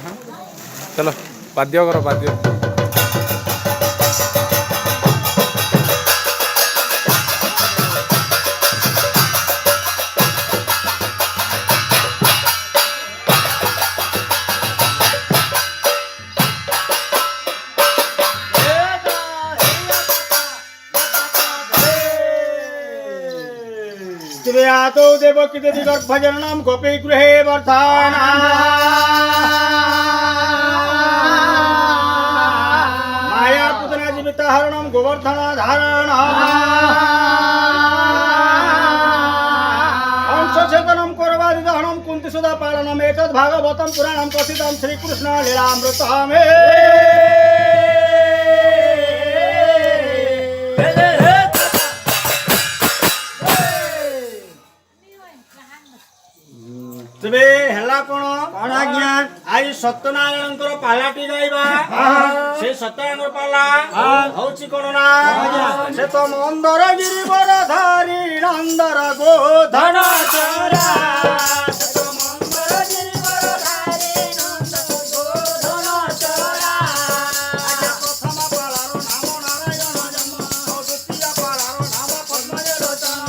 चलो बाध्य करो बाध्य। आदौ देवकी गर्भजननम गोपी गृहे वर्धन माया पुतना जीवित हरणम गोवर्धन धारण अंशचेतनम कौरवादि दहनम कुंती सुधा पालनम एतद् भागवतम पुराणम कथितम श्री कृष्ण लीलामृतम। तेबे हेला कोन आज्ञा आज सत्यनारायण पालाटी गाइबा से सत्यनारायण पाला होची कोन ना से तो मंदर गिरिवर धारी नंदर गोधन चरा से तो मंदर गिरिवर धारी नंदर गोधन चरा प्रथम पालारो नाम नारायण जन्म द्वितीय पालारो नाम पद्मज लोचन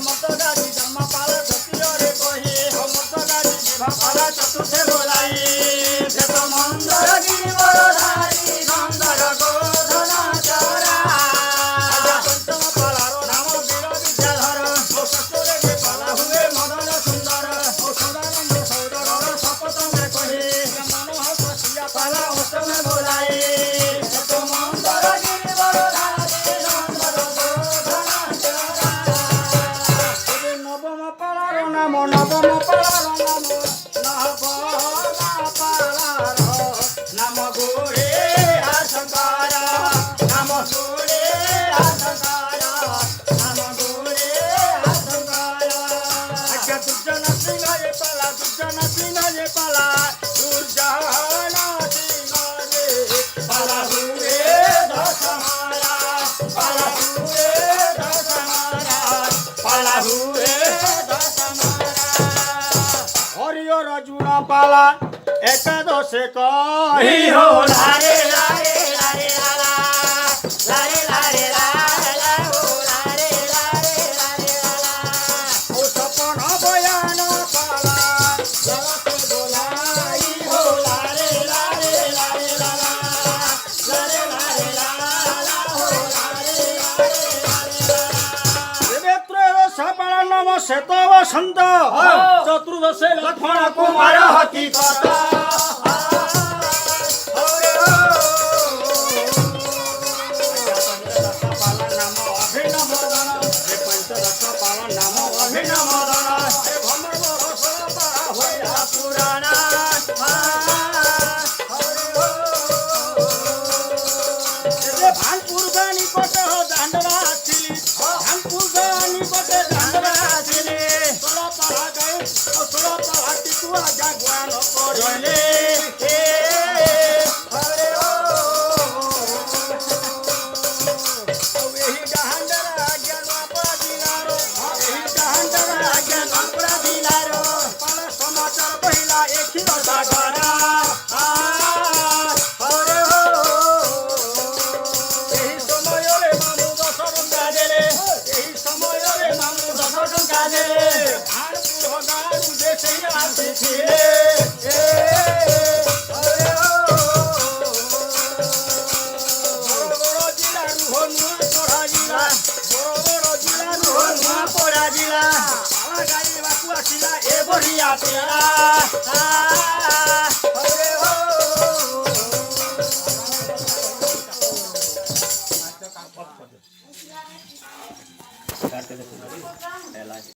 मत गादी जन्म पाल सत्य रे कहि पाला चतुर्थे बोलाई से तो मंदर गिरिवर धारी नंदर गोधन चरा पंचम पालारो नाम वीर विद्याधर ओ ससुरे के पाला हुए मदन सुंदर ओ सदानंद सौदर शपथ में कहे मनोहर कसिया पाला अष्टम बोलाई से तो मंदर गिरिवर धारी नंदर गोधन चरा नवम पालारो नाम नवम पालारो नाम गोरे आसंकार नाम गोरे आसंकार नाम गोरे आसंकार आज्ञा दुर्जन सिंह ये पाला दुर्जन सिंह ये पाला दुर्जन सिंह ये पाला हुए दशमारा पाला हुए दशमारा पाला हुए दशमारा हरियो रजुना पाला एकादशे कही हो लारे लारे लारे लाला लारे लारे लाला हो लारे लारे लारे लाला ओ सपन बयान पाला जगत बोलाई हो लारे लारे लारे लाला लारे लारे लाला हो लारे लारे लारे त्रयोदश पाला नम श्वेत वसंत चतुर्दशे लक्ष्मण कुमार हकीकत